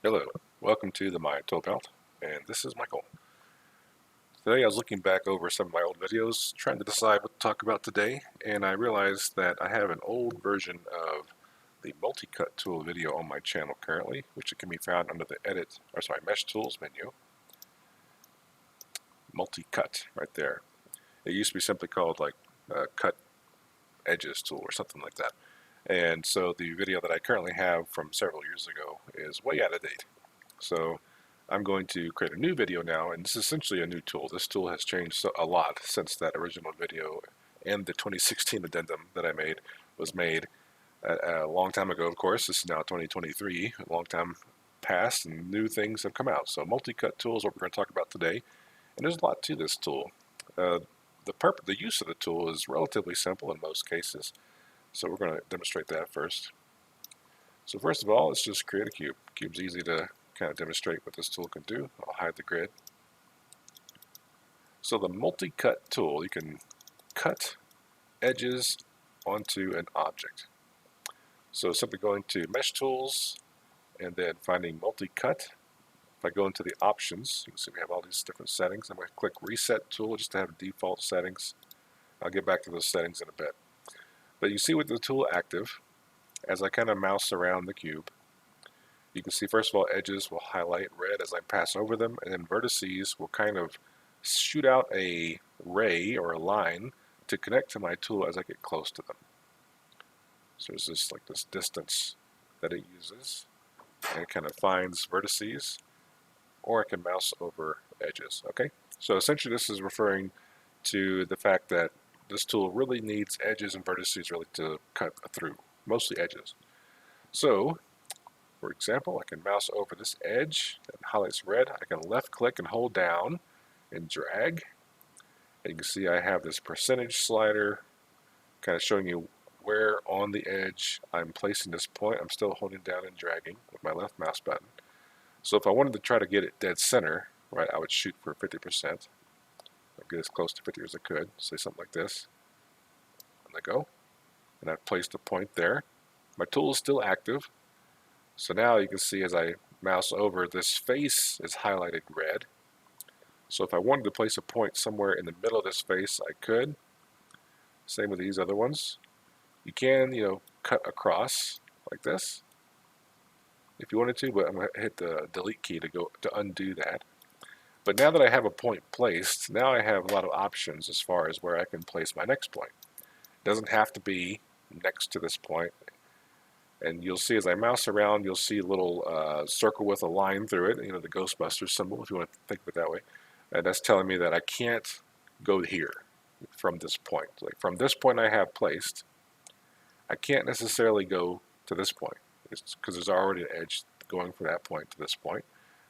Hello, welcome to the My Toolbelt, and this is Michael. Today I was looking back over some of my old videos, trying to decide what to talk about today, and I realized that I have an old version of the multi-cut tool video on my channel currently, which can be found under the Mesh Tools menu. Multi-cut, right there. It used to be simply called like Cut Edges tool or something like that. And so the video that I currently have from several years ago is way out of date. So I'm going to create a new video now, and this is essentially a new tool. This tool has changed a lot since that original video, and the 2016 addendum that I made was made a long time ago, of course. This is now 2023, a long time past, and new things have come out. So multi-cut tool is what we're going to talk about today, and there's a lot to this tool. The use of the tool is relatively simple in most cases, so we're going to demonstrate that first. So first of all, let's just create a cube. Cube's easy to kind of demonstrate what this tool can do. I'll hide the grid. So the multi-cut tool, you can cut edges onto an object. So simply going to Mesh Tools and then finding multi-cut. If I go into the options, you can see we have all these different settings. I'm going to click Reset Tool just to have default settings. I'll get back to those settings in a bit. But you see with the tool active, as I kind of mouse around the cube, you can see first of all edges will highlight red as I pass over them, and then vertices will kind of shoot out a ray or a line to connect to my tool as I get close to them. So there's this distance that it uses, and it kind of finds vertices, or I can mouse over edges. Okay, so essentially this is referring to the fact that this tool really needs edges and vertices really to cut through, mostly edges. So for example, I can mouse over this edge that highlights red. I can left click and hold down and drag. And you can see I have this percentage slider kind of showing you where on the edge I'm placing this point. I'm still holding down and dragging with my left mouse button. So if I wanted to try to get it dead center, right, I would shoot for 50%. I'd get as close to 50 as I could. Say something like this. And I go. And I've placed a point there. My tool is still active. So now you can see as I mouse over, this face is highlighted red. So if I wanted to place a point somewhere in the middle of this face, I could. Same with these other ones. You can, cut across like this if you wanted to, but I'm going to hit the delete key to undo that. But now that I have a point placed, now I have a lot of options as far as where I can place my next point. It doesn't have to be next to this point. And you'll see as I mouse around, you'll see a little circle with a line through it, the Ghostbusters symbol, if you want to think of it that way. And that's telling me that I can't go here from this point. Like from this point I have placed, I can't necessarily go to this point. It's because there's already an edge going from that point to this point.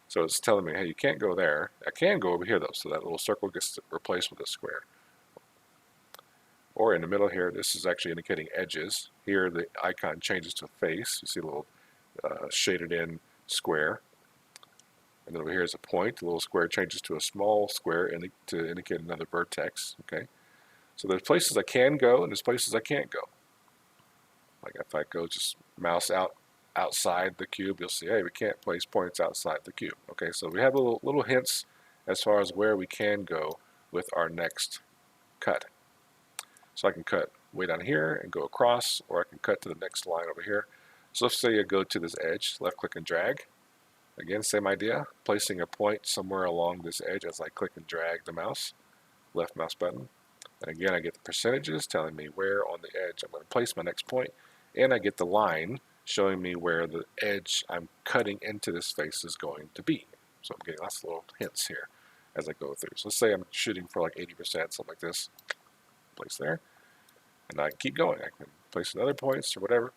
So it's telling me, hey, you can't go there. I can go over here though, so that little circle gets replaced with a square. Or in the middle here, this is actually indicating edges. Here the icon changes to face. You see a little shaded in square. And then over here is a point. The little square changes to a small square to indicate another vertex. Okay. So there's places I can go and there's places I can't go. Like if I go just mouse outside the cube, you'll see, hey, we can't place points outside the cube. Okay, so we have little hints as far as where we can go with our next cut. So I can cut way down here and go across, or I can cut to the next line over here. So let's say I go to this edge, left click and drag. Again, same idea, placing a point somewhere along this edge as I click and drag the mouse, left mouse button. And again, I get the percentages telling me where on the edge I'm going to place my next point, and I get the line showing me where the edge I'm cutting into this face is going to be. So I'm getting lots of little hints here as I go through. So let's say I'm shooting for like 80%, something like this. Place there, and I keep going. I can place in other points or whatever.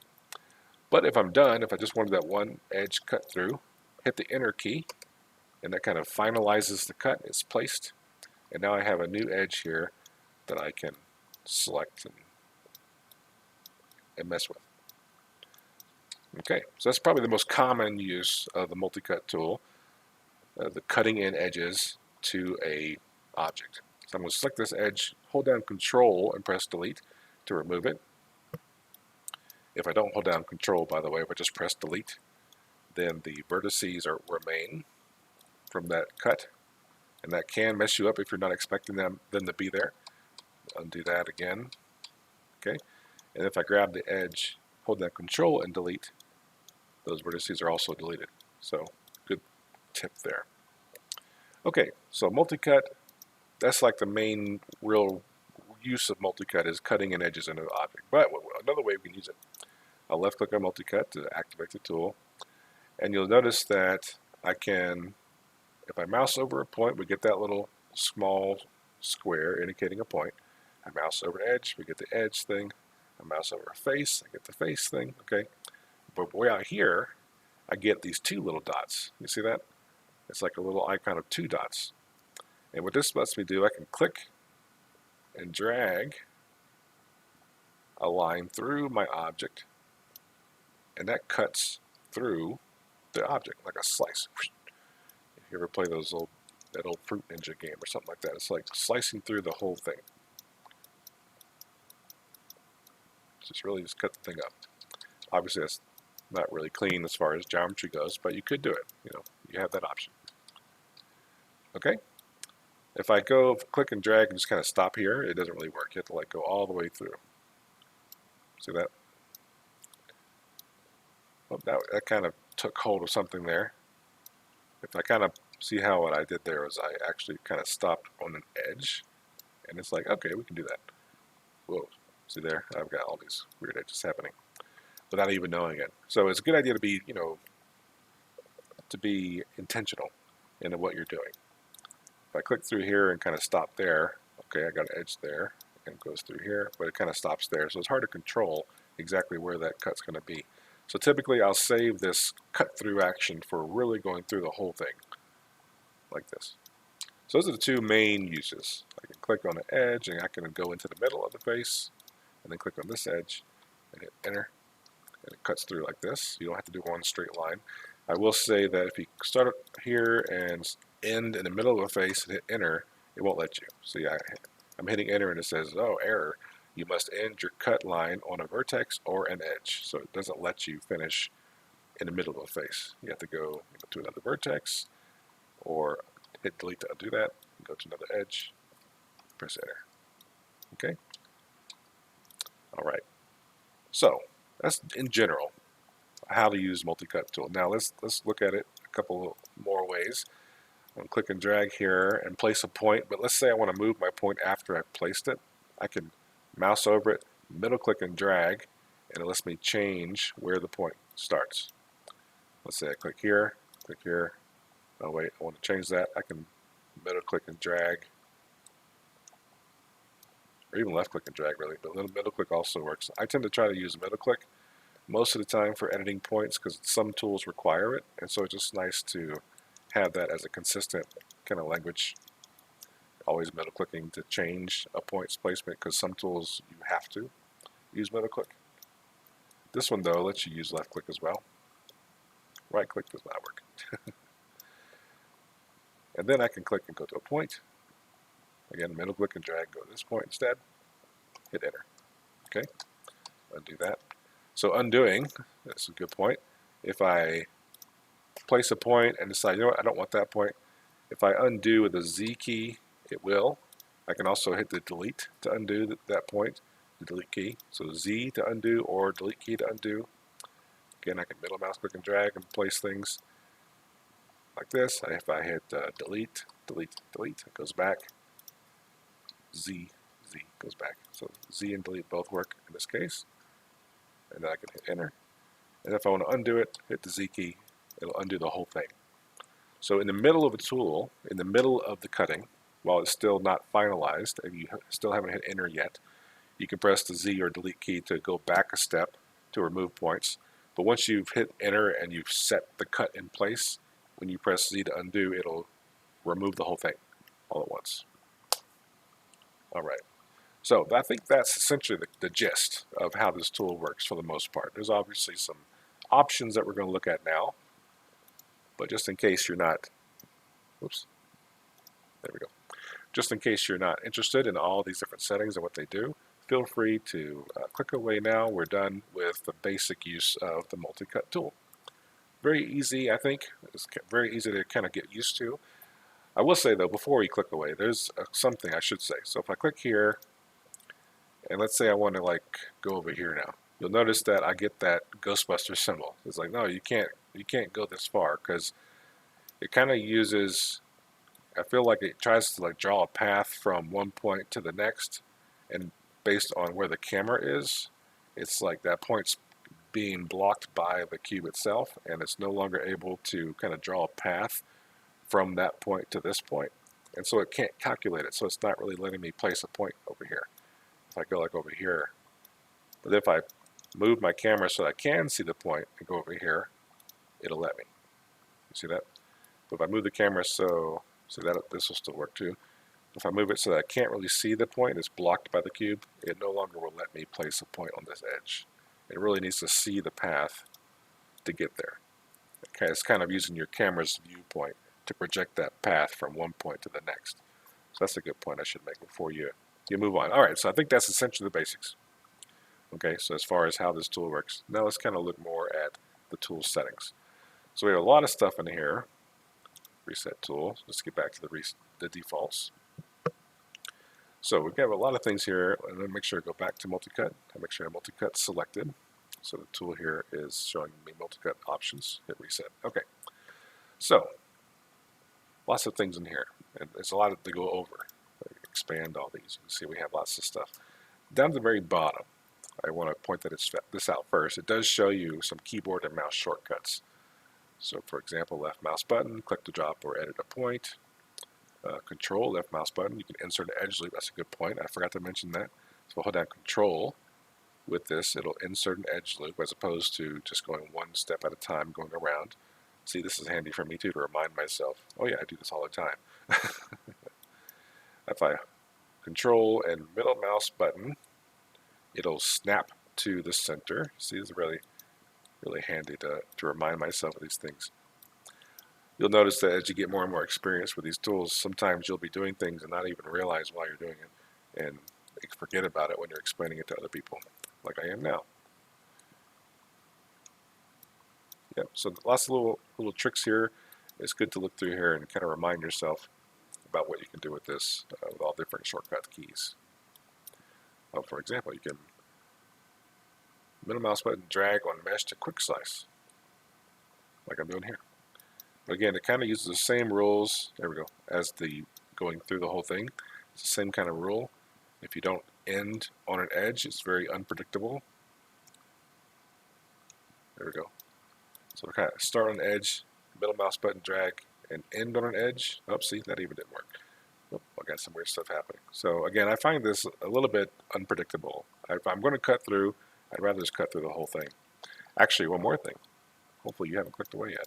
But if I'm done, if I just wanted that one edge cut through, hit the enter key, and that kind of finalizes the cut. It's placed, and now I have a new edge here that I can select and mess with. Okay, so that's probably the most common use of the multi-cut tool, the cutting in edges to a object. So I'm going to select this edge, hold down Control, and press Delete to remove it. If I don't hold down Control, by the way, if I just press Delete, then the vertices remain from that cut, and that can mess you up if you're not expecting them to be there. Undo that again, okay? And if I grab the edge, hold that control and delete, those vertices are also deleted. So good tip there. Okay, so multi-cut, that's like the main real use of multi-cut is cutting in edges into the object. But another way we can use it, I'll left click on multi-cut to activate the tool, and you'll notice that I can, if I mouse over a point, we get that little small square indicating a point. I mouse over an edge, we get the edge thing. I mouse over a face, I get the face thing, okay? But way out here, I get these two little dots. You see that? It's like a little icon of two dots. And what this lets me do, I can click and drag a line through my object, and that cuts through the object like a slice. If you ever play that old Fruit Ninja game or something like that, it's like slicing through the whole thing. Just cut the thing up. Obviously, that's not really clean as far as geometry goes, but you could do it. You have that option. Okay. If I go click and drag and just kind of stop here, it doesn't really work. You have to like go all the way through. See that? Well, that kind of took hold of something there. If I kind of see how what I did there was I actually kind of stopped on an edge, and it's like, okay, we can do that. Whoa, see there? I've got all these weird edges happening without even knowing it. So it's a good idea to be, to be intentional in what you're doing. If I click through here and kind of stop there, okay, I got an edge there, and it goes through here, but it kind of stops there. So it's hard to control exactly where that cut's going to be. So typically I'll save this cut through action for really going through the whole thing, like this. So those are the two main uses. I can click on the edge and I can go into the middle of the face, and then click on this edge and hit enter, and it cuts through like this. You don't have to do one straight line. I will say that if you start here and end in the middle of a face and hit enter, it won't let you. See, I'm hitting enter and it says, oh, error. You must end your cut line on a vertex or an edge. So it doesn't let you finish in the middle of a face. You have to go to another vertex or hit delete to undo that, go to another edge, press enter. Okay? All right. So that's in general how to use multi-cut tool. Now let's look at it a couple more ways. I'm going to click and drag here and place a point, but let's say I want to move my point after I've placed it. I can mouse over it, middle click and drag, and it lets me change where the point starts. Let's say I click here, oh wait, I want to change that. I can middle click and drag, or even left click and drag really, but middle click also works. I tend to try to use middle click most of the time for editing points because some tools require it, and so it's just nice to have that as a consistent kind of language. Always middle clicking to change a point's placement because some tools you have to use middle click. This one though lets you use left click as well. Right click does not work. And then I can click and go to a point. Again, middle click and drag, go to this point instead. Hit enter. Okay, undo that. So undoing, that's a good point. If I place a point and decide, you know what, I don't want that point, if I undo with the Z key, it will. I can also hit the delete to undo that point, the delete key. So Z to undo or delete key to undo. Again, I can middle mouse click and drag and place things like this. If I hit delete, it goes back. Z goes back. So Z and delete both work in this case. And then I can hit enter. And if I want to undo it, hit the Z key, it'll undo the whole thing. So in the middle of a tool, in the middle of the cutting, while it's still not finalized, and you still haven't hit enter yet, you can press the Z or delete key to go back a step to remove points. But once you've hit enter and you've set the cut in place, when you press Z to undo, it'll remove the whole thing all at once. All right. So I think that's essentially the gist of how this tool works for the most part. There's obviously some options that we're going to look at now, but just in case you're not, oops, there we go. Just in case you're not interested in all these different settings and what they do, feel free to click away now. We're done with the basic use of the multi-cut tool. very easy, I think. It's very easy to kind of get used to. I will say though, before we click away, there's something I should say. So if I click here, and let's say I want to like go over here now, you'll notice that I get that Ghostbuster symbol. It's like, no, you can't go this far because it kind of uses, I feel like it tries to like draw a path from one point to the next, and based on where the camera is, it's like that point's being blocked by the cube itself, and it's no longer able to kind of draw a path from that point to this point, and so it can't calculate it. So it's not really letting me place a point over here. If I go like over here, but if I move my camera so I can see the point and go over here, it'll let me. You see that? But if I move the camera so that this will still work too. If I move it so that I can't really see the point, it's blocked by the cube, it no longer will let me place a point on this edge. It really needs to see the path to get there. Okay, it's kind of using your camera's viewpoint to project that path from one point to the next. So that's a good point I should make before you move on. All right, so I think that's essentially the basics. Okay, so as far as how this tool works, now let's kind of look more at the tool settings. So we have a lot of stuff in here. Reset tool. Let's get back to the defaults. So we've got a lot of things here, and then make sure to go back to multi-cut. I make sure I have multi-cut selected. So the tool here is showing me multi-cut options. Hit reset. Okay. So lots of things in here, and there's a lot to go over. Expand all these. You can see we have lots of stuff. Down to the very bottom, I want to point this out first. It does show you some keyboard and mouse shortcuts. So for example, left mouse button, click to drop or edit a point. Control, left mouse button, you can insert an edge loop. That's a good point. I forgot to mention that. So we'll hold down Control. With this, it'll insert an edge loop as opposed to just going one step at a time, going around. See, this is handy for me too, to remind myself, oh yeah, I do this all the time. If I Control and middle mouse button, it'll snap to the center. See, it's really handy to remind myself of these things. You'll notice that as you get more and more experience with these tools, sometimes you'll be doing things and not even realize why you're doing it, and forget about it when you're explaining it to other people, like I am now. Yep, so lots of little tricks here. It's good to look through here and kind of remind yourself about what you can do with this, with all different shortcut keys. For example, you can middle mouse button drag on mesh to quick slice, like I'm doing here. But again, it kind of uses the same rules, there we go, as the going through the whole thing. It's the same kind of rule. If you don't end on an edge, it's very unpredictable. There we go. So we kind of start on an edge, middle mouse button drag, and end on an edge. Oh, see, that even didn't work. Oh, I got some weird stuff happening. So again, I find this a little bit unpredictable. If I'm going to cut through, I'd rather just cut through the whole thing. Actually, one more thing. Hopefully you haven't clicked away yet.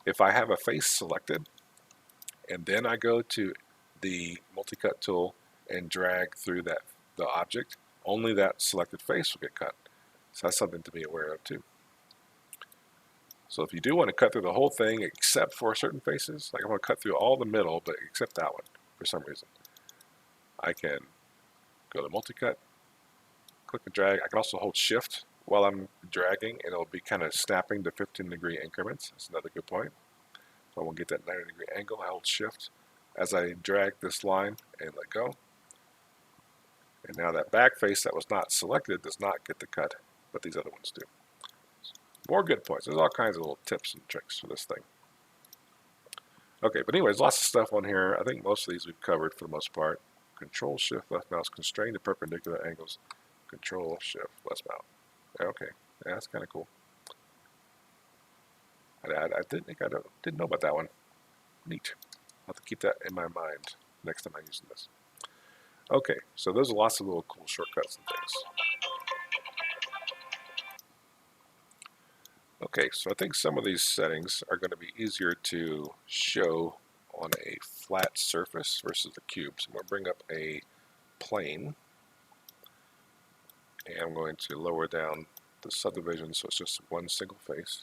If I have a face selected, and then I go to the multi-cut tool and drag through the object, only that selected face will get cut. So that's something to be aware of too. So if you do want to cut through the whole thing except for certain faces, like I want to cut through all the middle, but except that one for some reason, I can go to multi-cut, click and drag. I can also hold shift while I'm dragging, and it'll be kind of snapping to 15-degree increments. That's another good point. So I want to get that 90-degree angle. I hold shift as I drag this line and let go. And now that back face that was not selected does not get the cut, but these other ones do. More good points. There's all kinds of little tips and tricks for this thing. Okay, but anyways, lots of stuff on here. I think most of these we've covered for the most part. Control Shift left mouse, constrain the perpendicular angles. Control Shift left mouse. Okay, yeah, that's kind of cool. I didn't know about that one. Neat. I'll have to keep that in my mind next time I'm using this. Okay, so those are lots of little cool shortcuts and things. Okay, so I think some of these settings are going to be easier to show on a flat surface versus a cube. So I'm going to bring up a plane, and I'm going to lower down the subdivision so it's just one single face.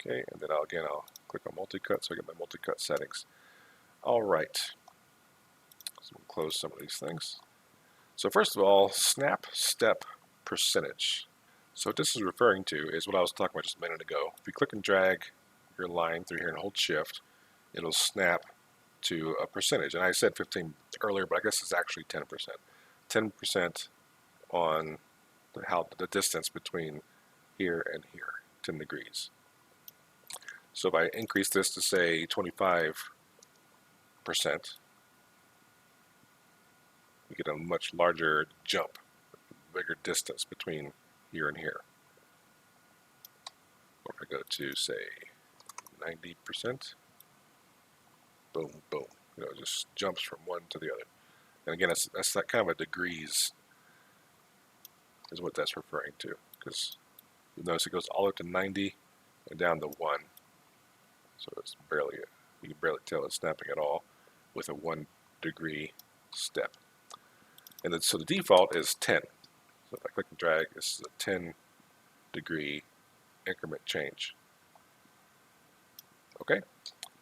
Okay, and then I'll click on multi-cut so I get my multi-cut settings. All right, so we'll close some of these things. So first of all, snap step percentage. So what this is referring to is what I was talking about just a minute ago. If you click and drag your line through here and hold shift, it'll snap to a percentage. And I said 15 earlier, but I guess it's actually 10%. 10% on the distance between here and here, 10 degrees. So if I increase this to say 25%, we get a much larger jump, bigger distance between here and here. Or if I go to say 90%, boom, boom. It just jumps from one to the other. And again, that's that kind of a degrees is what that's referring to. Because you notice it goes all up to 90 and down to 1. So it's barely, you can barely tell it's snapping at all with a 1 degree step. And then, so the default is 10. So if I click and drag, this is a 10 degree increment change. Okay,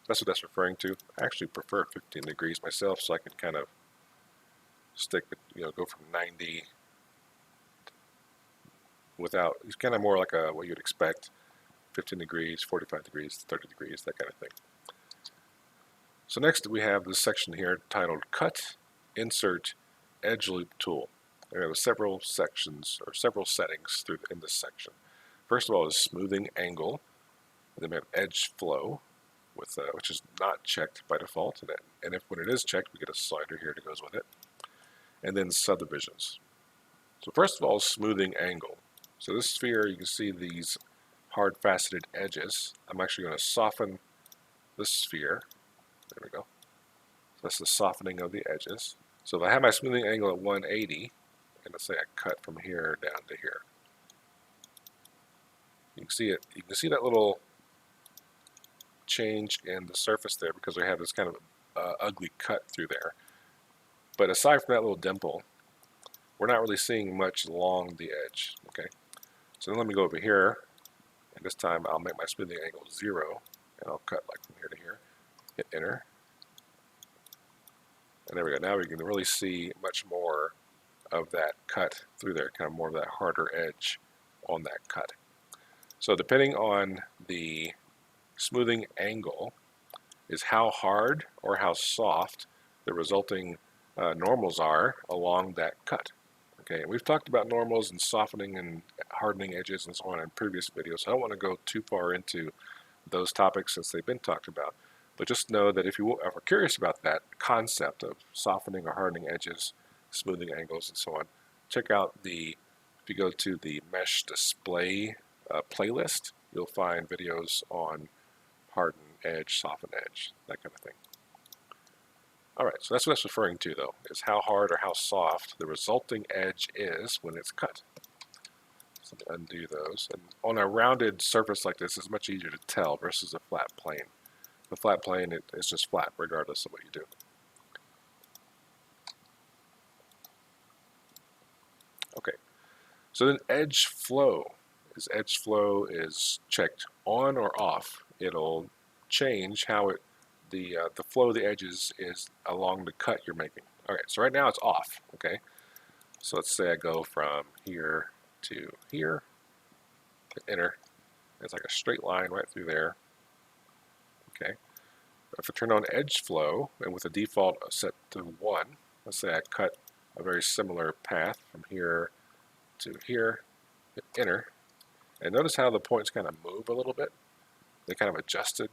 that's what that's referring to. I actually prefer 15 degrees myself, so I can kind of stick, go from 90 without, it's kind of more like what you'd expect, 15 degrees, 45 degrees, 30 degrees, that kind of thing. So next we have this section here titled Cut, Insert, Edge Loop Tool. There are several sections or several settings in this section. First of all is smoothing angle. And then we have edge flow, which is not checked by default. And when it is checked, we get a slider here that goes with it. And then subdivisions. So first of all, smoothing angle. So this sphere, you can see these hard faceted edges. I'm actually going to soften this sphere. There we go. So that's the softening of the edges. So if I have my smoothing angle at 180, and let's say I cut from here down to here, you can see it. You can see that little change in the surface there because we have this kind of ugly cut through there. But aside from that little dimple, we're not really seeing much along the edge. Okay, so then let me go over here, and this time I'll make my smoothing angle 0, and I'll cut like from here to here. Hit enter. And there we go. Now we can really see much more of that cut through there, kind of more of that harder edge on that cut. So depending on the smoothing angle is how hard or how soft the resulting normals are along that cut. Okay, and we've talked about normals and softening and hardening edges and so on in previous videos, so I don't want to go too far into those topics since they've been talked about. But just know that if you are curious about that concept of softening or hardening edges, smoothing angles, and so on, check out if you go to the Mesh Display playlist, you'll find videos on harden edge, soften edge, that kind of thing. All right, so that's what that's referring to, though, is how hard or how soft the resulting edge is when it's cut. So let me undo those. And on a rounded surface like this, it's much easier to tell versus a flat plane. The flat plane, it's just flat regardless of what you do. Okay, so then edge flow. Edge flow is checked on or off. It'll change how the flow of the edges is along the cut you're making. All right, so right now it's off. Okay, so let's say I go from here to here, hit enter. It's like a straight line right through there. Okay, if I turn on edge flow and with the default set to 1, let's say I cut a very similar path from here to here, hit enter, and notice how the points kind of move a little bit. They kind of adjusted.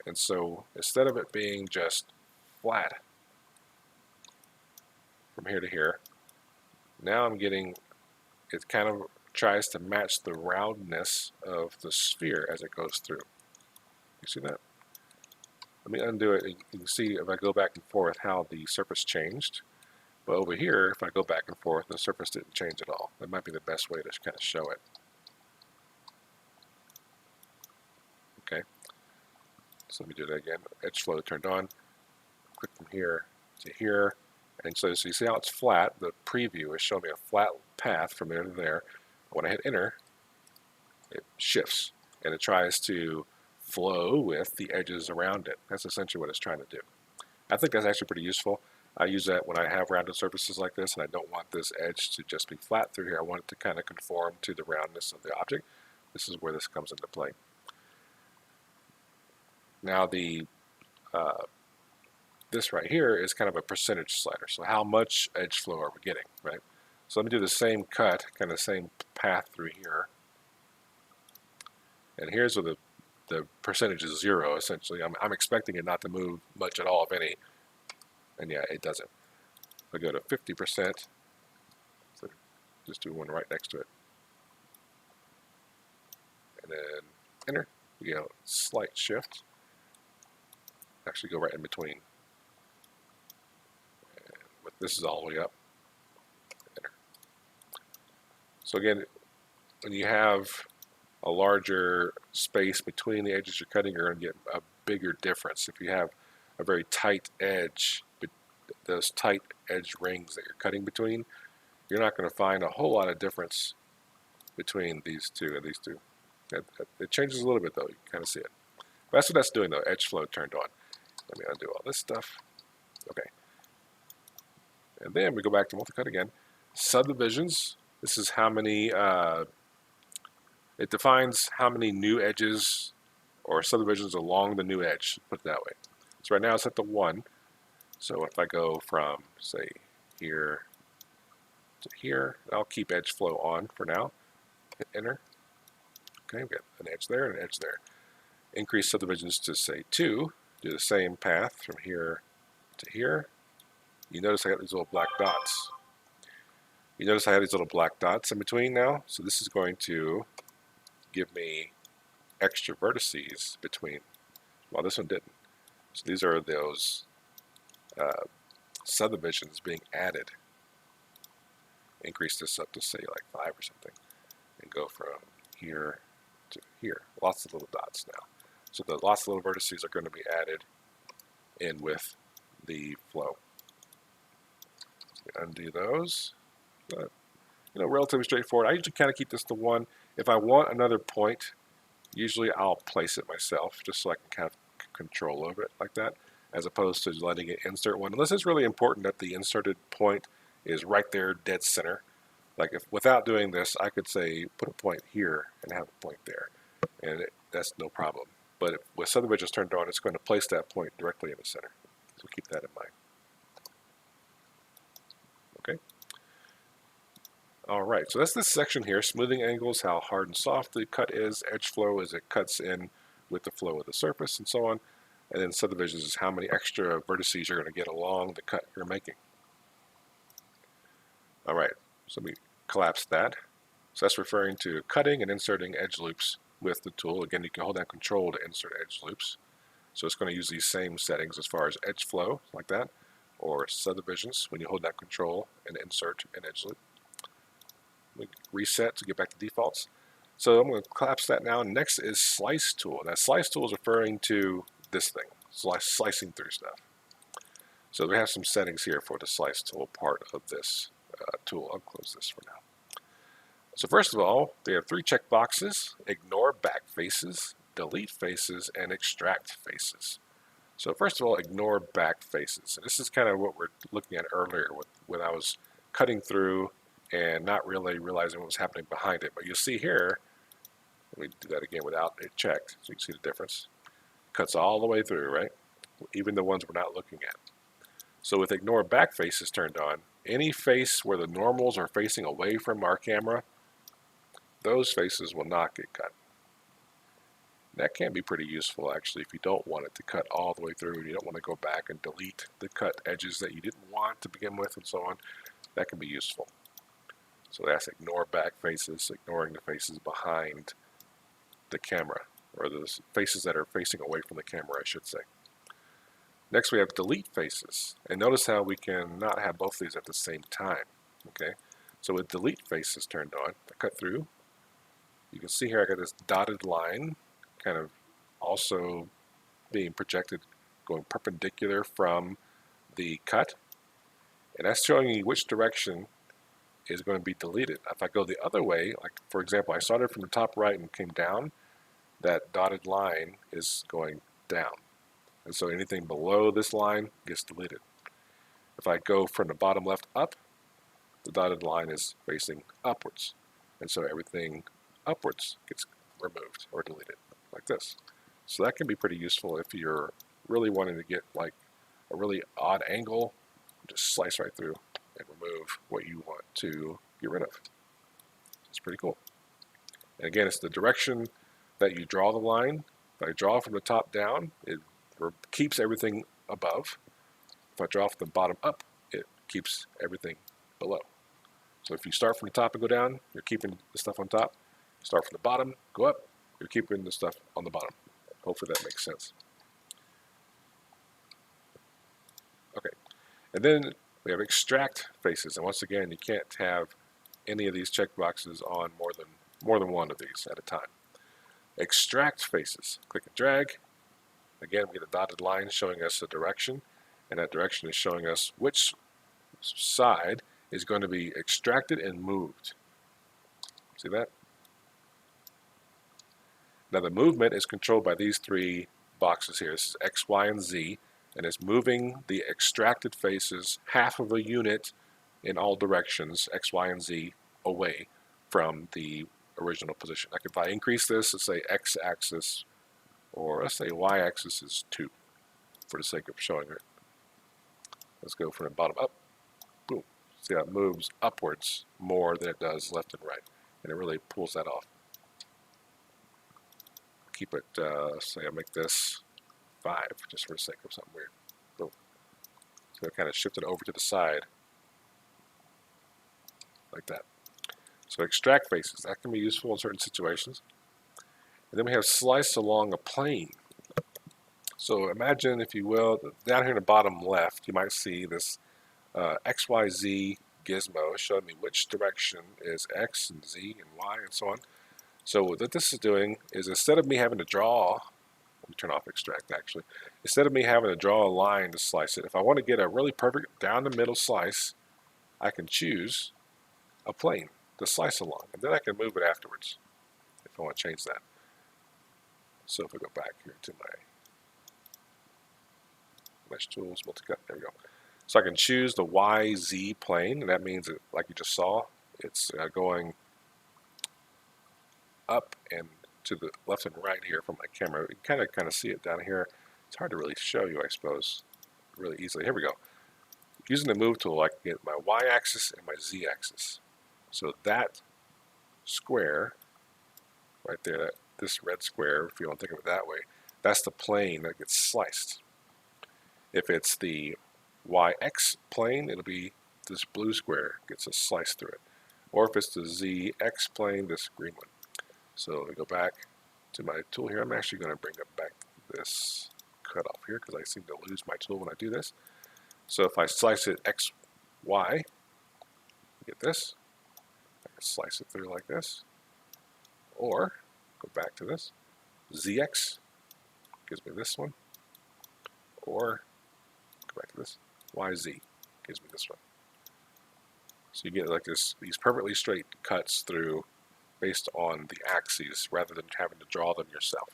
And so instead of it being just flat from here to here, now I'm getting, it kind of tries to match the roundness of the sphere as it goes through. You see that? Let me undo it. You can see if I go back and forth how the surface changed. But over here, if I go back and forth, the surface didn't change at all. That might be the best way to kind of show it. Okay. So let me do that again. Edge flow turned on. Click from here to here. And so you see how it's flat. The preview is showing me a flat path from there to there. When I hit enter, it shifts. And it tries to flow with the edges around it. That's essentially what it's trying to do. I think that's actually pretty useful. I use that when I have rounded surfaces like this and I don't want this edge to just be flat through here. I want it to kind of conform to the roundness of the object. This is where this comes into play. Now this right here is kind of a percentage slider. So how much edge flow are we getting, right? So let me do the same cut, kind of same path through here. And here's where the percentage is 0, essentially. I'm expecting it not to move much at all, if any. And yeah, it doesn't. I go to 50%. So just do one right next to it. And then enter. We get a slight shift. Actually go right in between. And this is all the way up. Enter. So again, when you have a larger space between the edges you're cutting, you're going to get a bigger difference. If you have a very tight edge, those tight edge rings that you're cutting between, you're not going to find a whole lot of difference between these two and these two. It changes a little bit though, you can kind of see it. But that's what that's doing though, edge flow turned on. Let me undo all this stuff. Okay. And then we go back to multi-cut again. Subdivisions, this is how many, it defines how many new edges or subdivisions along the new edge, put it that way. So right now it's at the 1. So if I go from, say, here to here, I'll keep edge flow on for now. Hit enter. Okay, we got an edge there and an edge there. Increase subdivisions to, say, 2. Do the same path from here to here. You notice I got these little black dots. You notice I have these little black dots in between now. So this is going to give me extra vertices between. Well, this one didn't. So these are those subdivisions being added. Increase this up to, say, like 5 or something. And go from here to here. Lots of little dots now. So the lots of little vertices are going to be added in with the flow. Undo those. But, relatively straightforward. I usually kind of keep this to 1. If I want another point, usually I'll place it myself just so I can kind of control over it like that, as opposed to letting it insert one. Unless it's really important that the inserted point is right there, dead center. Like if without doing this, I could say put a point here and have a point there, and that's no problem. But with subdivisions turned on, it's going to place that point directly in the center. So keep that in mind. Okay. All right, so that's this section here, smoothing angles, how hard and soft the cut is, edge flow as it cuts in with the flow of the surface, and so on. And then subdivisions is how many extra vertices you're going to get along the cut you're making. All right, so let me collapse that. So that's referring to cutting and inserting edge loops with the tool. Again, you can hold down Control to insert edge loops. So it's going to use these same settings as far as edge flow, like that, or subdivisions when you hold down Control and insert an edge loop. We reset to get back to defaults. So I'm going to collapse that now. Next is Slice Tool. Now, Slice Tool is referring to this thing, slicing through stuff. So we have some settings here for the Slice Tool part of this tool. I'll close this for now. So first of all, they have 3 check boxes: ignore back faces, delete faces, and extract faces. So first of all, ignore back faces. And this is kind of what we're looking at earlier when I was cutting through and not really realizing what was happening behind it. But you see here, let me do that again without it checked, so you can see the difference. Cuts all the way through, right? Even the ones we're not looking at. So with ignore back faces turned on, any face where the normals are facing away from our camera, those faces will not get cut. That can be pretty useful actually if you don't want it to cut all the way through and you don't want to go back and delete the cut edges that you didn't want to begin with and so on. That can be useful. So that's ignore back faces, ignoring the faces behind the camera, or the faces that are facing away from the camera, I should say. Next we have delete faces, and notice how we can not have both of these at the same time. Okay, so with delete faces turned on, I cut through. You can see here I got this dotted line, kind of also being projected, going perpendicular from the cut, and that's showing you which direction is going to be deleted. If I go the other way, like for example, I started from the top right and came down, that dotted line is going down. And so anything below this line gets deleted. If I go from the bottom left up, the dotted line is facing upwards. And so everything upwards gets removed or deleted like this. So that can be pretty useful if you're really wanting to get like a really odd angle. Just slice right through and remove what you want to get rid of. It's pretty cool. And again, it's the direction that you draw the line. If I draw from the top down, it keeps everything above. If I draw from the bottom up, it keeps everything below. So if you start from the top and go down, you're keeping the stuff on top. Start from the bottom, go up, you're keeping the stuff on the bottom. Hopefully that makes sense. Okay, and then we have extract faces. And once again, you can't have any of these checkboxes on more than one of these at a time. Extract faces. Click and drag. Again, we get a dotted line showing us the direction, and that direction is showing us which side is going to be extracted and moved. See that? Now the movement is controlled by these three boxes here. This is X, Y, and Z, and it's moving the extracted faces half of a unit in all directions, X, Y, and Z, away from the original position. Like if I increase this, let's say X axis, or let's say Y axis is 2, for the sake of showing it. Let's go from the bottom up. Boom. See how it moves upwards more than it does left and right. And it really pulls that off. Keep it, say I make this 5, just for the sake of something weird. Boom. So it kind of shifted over to the side, like that. So extract faces, that can be useful in certain situations. And then we have slice along a plane. So imagine, if you will, down here in the bottom left, you might see this XYZ gizmo showing me which direction is X and Z and Y and so on. So what this is doing is, instead of me having to draw, let me turn off extract actually, instead of me having to draw a line to slice it, if I want to get a really perfect down the middle slice, I can choose a plane to slice along, and then I can move it afterwards if I want to change that. So if I go back here to my mesh tools, multi-cut, there we go. So I can choose the YZ plane, and that means that, like you just saw, it's going up and to the left and right here from my camera. You can kind of see it down here. It's hard to really show you, I suppose, really easily. Here we go. Using the move tool, I can get my Y-axis and my Z-axis. So that square right there, this red square, if you want to think of it that way, that's the plane that gets sliced. If it's the YX plane, it'll be this blue square gets a slice through it. Or if it's the ZX plane, this green one. So we go back to my tool here. I'm actually going to bring up back this cutoff here because I seem to lose my tool when I do this. So if I slice it XY, get this. I can slice it through like this. Or go back to this. ZX gives me this one. Or go back to this. YZ gives me this one. So you get like this, these perfectly straight cuts through based on the axes rather than having to draw them yourself.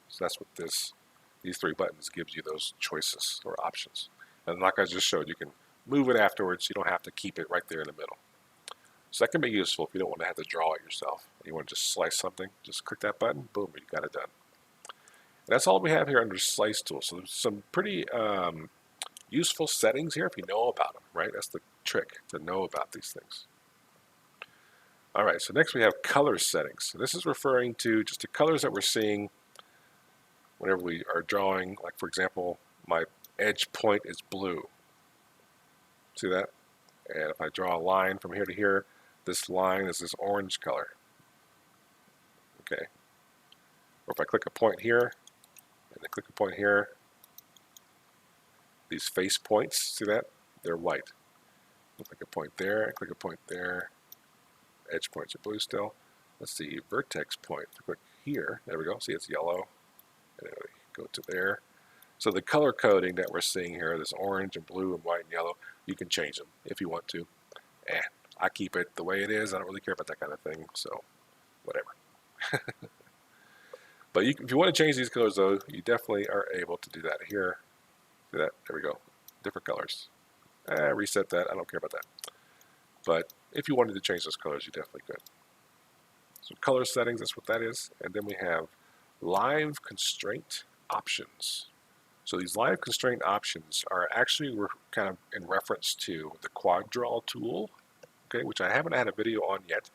So that's what these three buttons gives you, those choices or options. And like I just showed, you can move it afterwards. You don't have to keep it right there in the middle. So that can be useful if you don't want to have to draw it yourself. You want to just slice something, just click that button, boom, you got it done. And that's all we have here under Slice Tool. So there's some pretty useful settings here if you know about them, right? That's the trick, to know about these things. All right, so next we have color settings. So this is referring to just the colors that we're seeing whenever we are drawing. Like, for example, my edge point is blue. See that? And if I draw a line from here to here, this line is this orange color. Okay. Or if I click a point here, and then click a point here, these face points, see that? They're white. I'll click a point there, and click a point there. Edge points are blue still. Let's see, vertex point. Click here. There we go. See, it's yellow. And then we go to there. So the color coding that we're seeing here, this orange and blue and white and yellow, you can change them if you want to. I keep it the way it is. I don't really care about that kind of thing, so whatever. But if you want to change these colors, though, you definitely are able to do that here. See that? There we go. Different colors. reset that. I don't care about that. But if you wanted to change those colors, you definitely could. So color settings, that's what that is. And then we have live constraint options. So these live constraint options are actually kind of in reference to the quad draw tool, okay, which I haven't had a video on yet.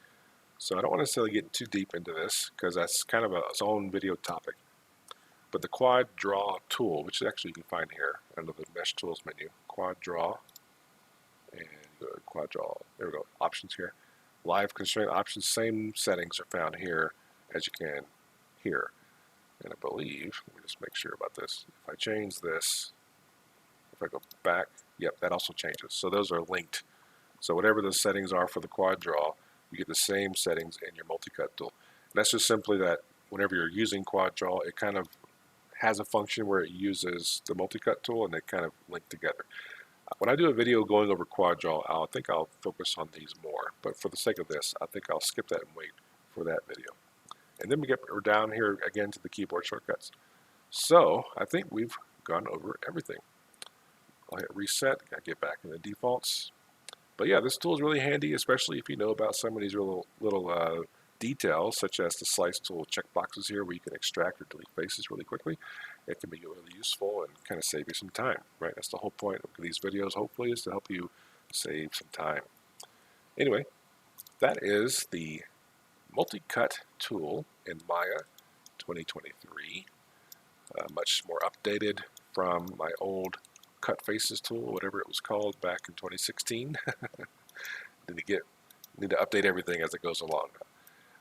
So I don't want to necessarily get too deep into this because that's kind of its own video topic. But the quad draw tool, which actually you can find here under the mesh tools menu, quad draw, and go to quad draw, there we go, options here. Live constraint options, same settings are found here as you can here. And I believe, let me just make sure about this. If I change this, if I go back, yep, that also changes. So those are linked. So whatever those settings are for the quad draw, you get the same settings in your multi-cut tool. And that's just simply that whenever you're using quad draw, it kind of has a function where it uses the multi-cut tool and they kind of link together. When I do a video going over quad draw, I think I'll focus on these more. But for the sake of this, I think I'll skip that and wait for that video. And then we're down here again to the keyboard shortcuts. So I think we've gone over everything. I'll hit reset, I get back in the defaults. But yeah, this tool is really handy, especially if you know about some of these little details, such as the slice tool checkboxes here, where you can extract or delete faces really quickly. It can be really useful and kind of save you some time, right? That's the whole point of these videos, hopefully, is to help you save some time. Anyway, that is the multi-cut tool in Maya 2023. Much more updated from my old cut faces tool, whatever it was called back in 2016. Need to update everything as it goes along.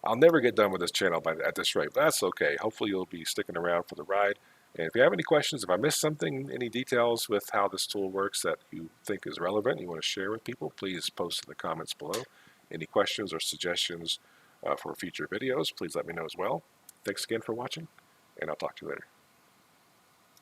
I'll never get done with this channel at this rate, but that's okay. Hopefully you'll be sticking around for the ride. And if you have any questions, if I missed something, any details with how this tool works that you think is relevant and you want to share with people, please post in the comments below. Any questions or suggestions for future videos, please let me know as well. Thanks again for watching, and I'll talk to you later.